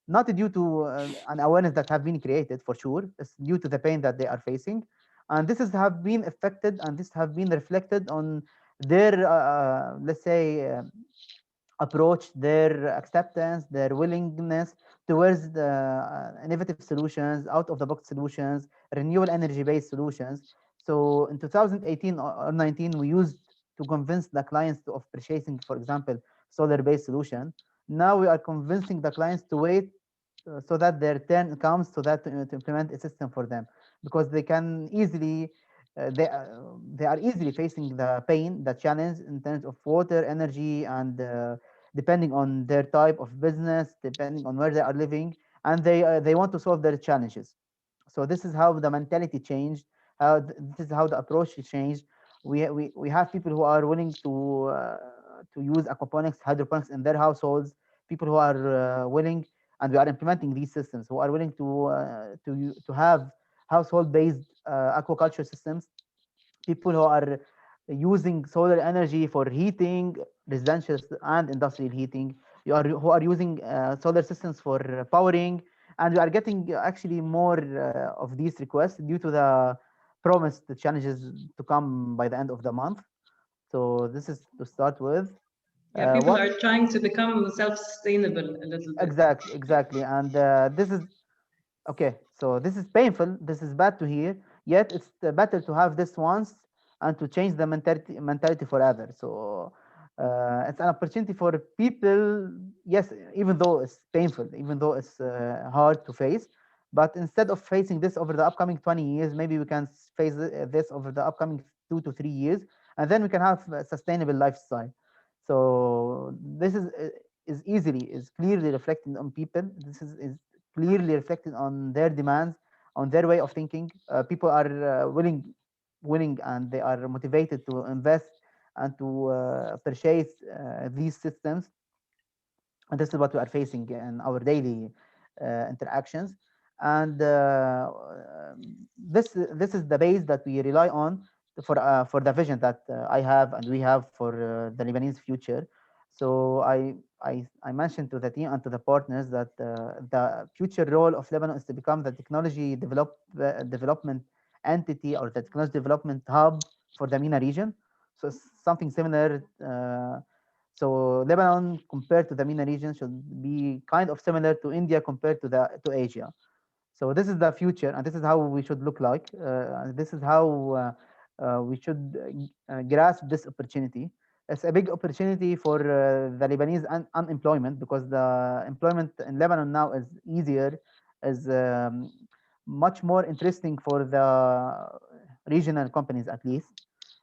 not due to an awareness that have been created for sure, it's due to the pain that they are facing, and this is have been affected, and this have been reflected on their, let's say, approach, their acceptance, their willingness towards the innovative solutions, out of the box solutions, renewable energy based solutions. So in 2018 or 19, we used to convince the clients of purchasing, for example, solar based solution. Now we are convincing the clients to wait so that their turn comes, so that to implement a system for them, because they can easily they are easily facing the pain, the challenge in terms of water, energy, and depending on their type of business, depending on where they are living, and they want to solve their challenges. So this is how the mentality changed. This is how the approach changed. We have people who are willing to use aquaponics, hydroponics in their households. People who are willing, and we are implementing these systems, who are willing to have household-based aquaculture systems. People who are using solar energy for heating, residential and industrial heating. You are who are using solar systems for powering, and we are getting actually more of these requests due to the promised challenges to come by the end of the month. So this is to start with. Yeah, people What are trying to become self-sustainable a little bit. exactly, and this is okay. So this is painful. This is bad to hear. Yet it's better to have this once and to change the mentality forever. So it's an opportunity for people. Yes, even though it's painful, even though it's hard to face, but instead of facing this over the upcoming 20 years, maybe we can face this over the upcoming 2 to 3 years, and then we can have a sustainable lifestyle. So this is easily is clearly reflected on people. This is clearly reflected on their demands, on their way of thinking. People are willing, and they are motivated to invest and to purchase these systems. And this is what we are facing in our daily interactions. And this is the base that we rely on for the vision that I have and we have for the Lebanese future. So I mentioned to the team and to the partners that the future role of Lebanon is to become the technology development entity, or the technology development hub for the MENA region. So it's something similar. So Lebanon compared to the MENA region should be kind of similar to India compared to Asia. So this is the future, and this is how we should look like. This is how we should grasp this opportunity. It's a big opportunity for the Lebanese unemployment, because the employment in Lebanon now is easier, is much more interesting for the regional companies at least,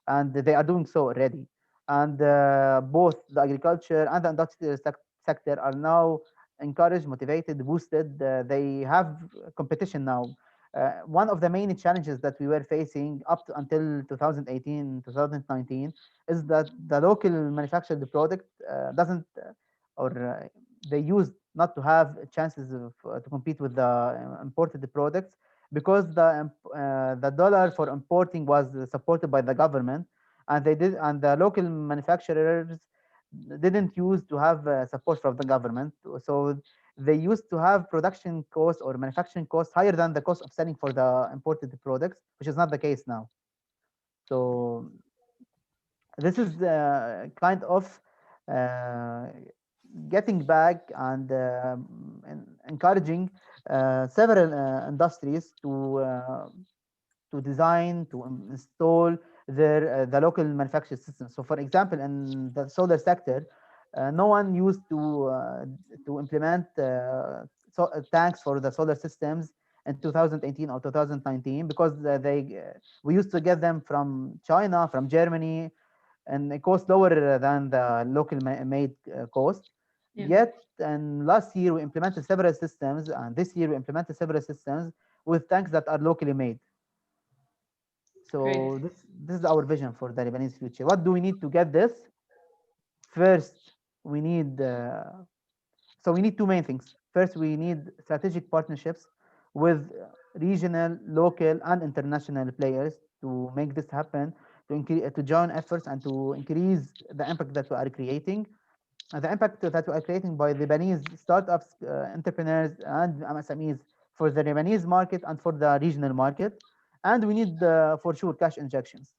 and they are doing so already. And both the agriculture and the industrial sector are now encouraged, motivated, boosted. They have competition now. One of the main challenges that we were facing up to until 2018, 2019 is that the local manufactured product doesn't, or they used not to have chances of, to compete with the imported products, because the dollar for importing was supported by the government, and the local manufacturers didn't use to have support from the government. So they used to have production costs or manufacturing costs higher than the cost of selling for the imported products, which is not the case now. So this is kind of uh, getting back and encouraging several industries to design, to install the local manufacturing system. So, for example, in the solar sector, no one used to implement tanks for the solar systems in 2018 or 2019 because we used to get them from China, from Germany, and it cost lower than the local made cost. Yeah. Yet, and last year we implemented several systems, and this year we implemented several systems with tanks that are locally made. So this is our vision for the Lebanese future. What do we need to get this? First, we need we need two main things. First, we need strategic partnerships with regional, local, and international players to make this happen, to join efforts and to increase the impact that we are creating. The impact that we are creating by Lebanese startups, entrepreneurs, and MSMEs for the Lebanese market and for the regional market. And we need, for sure, cash injections.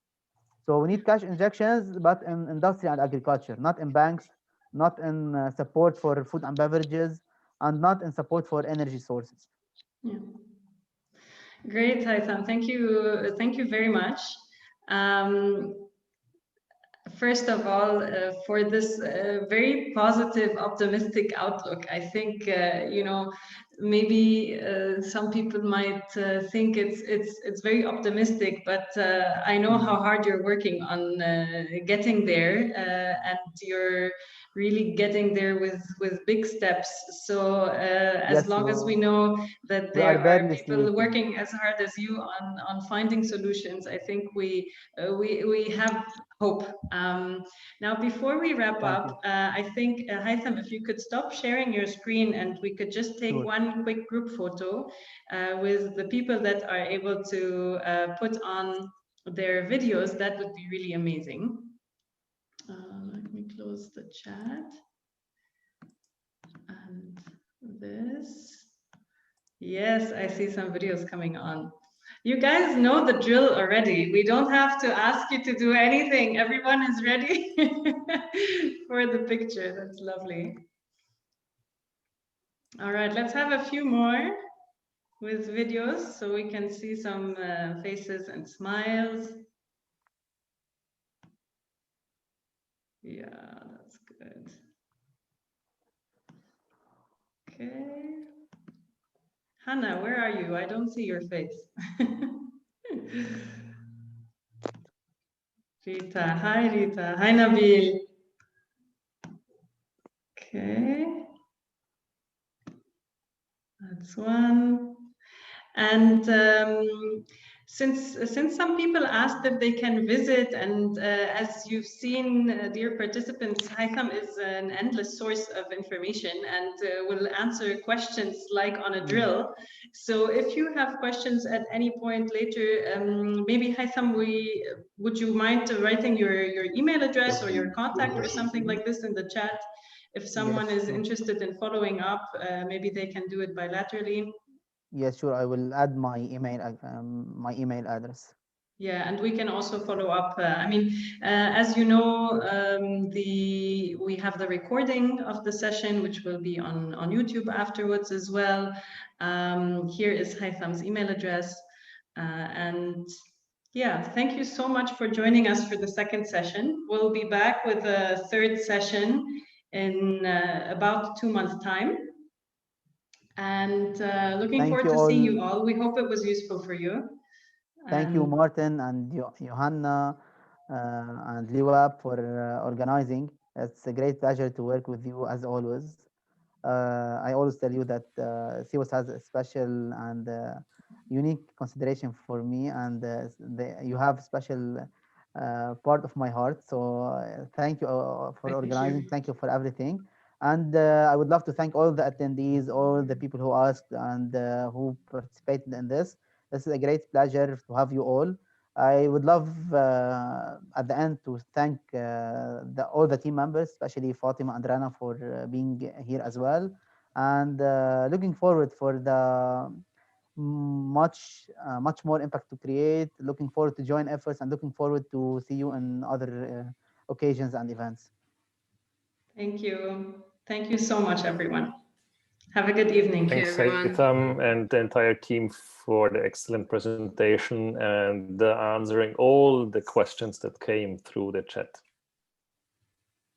So we need cash injections, but in industry and agriculture, not in banks, not in support for food and beverages, and not in support for energy sources. Yeah. Great, Haitham. Thank you very much. First of all, for this very positive, optimistic outlook, I think maybe some people might think it's very optimistic, but I know how hard you're working on getting there, and you're really getting there with big steps. So as long as we know that there are people working as hard as you on finding solutions, I think we have hope. Now, before we wrap up, I think, Haitham, if you could stop sharing your screen and we could just take one quick group photo with the people that are able to put on their videos, that would be really amazing. Let me close the chat. And this. Yes, I see some videos coming on. You guys know the drill already. We don't have to ask you to do anything. Everyone is ready for the picture. That's lovely. All right, let's have a few more with videos so we can see some faces and smiles. Yeah, that's good. Okay. Hannah, where are you? I don't see your face. Rita, hi Rita. Hi Nabil. Okay. That's one. And since some people asked if they can visit, and as you've seen, dear participants, Haitham is an endless source of information and will answer questions like on a drill. So if you have questions at any point later, maybe Haitham, would you mind writing your email address or your contact or something like this in the chat? If someone is interested in following up, maybe they can do it bilaterally. Yes, sure. I will add my email address. Yeah, and we can also follow up. I mean, as you know, we have the recording of the session, which will be on YouTube afterwards as well. Here is Haitham's email address. And yeah, thank you so much for joining us for the second session. We'll be back with a third session in about 2 months' time. And looking forward to see you all. We hope it was useful for you. Thank you, Martin and Johanna and LEWAP for organizing. It's a great pleasure to work with you as always. I always tell you that cewas has a special and unique consideration for me, and you have special part of my heart. So thank you for organizing. Thank you for everything. And I would love to thank all the attendees, all the people who asked and who participated in this. This is a great pleasure to have you all. I would love at the end to thank all the team members, especially Fatima and Rana, for being here as well. And looking forward for the much more impact to create. Looking forward to join efforts and looking forward to see you in other occasions and events. Thank you. Thank you so much, everyone. Have a good evening. Thanks, everyone. Haytham, and the entire team for the excellent presentation and answering all the questions that came through the chat.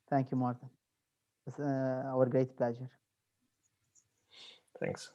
Thank you, Martin. It's our great pleasure. Thanks.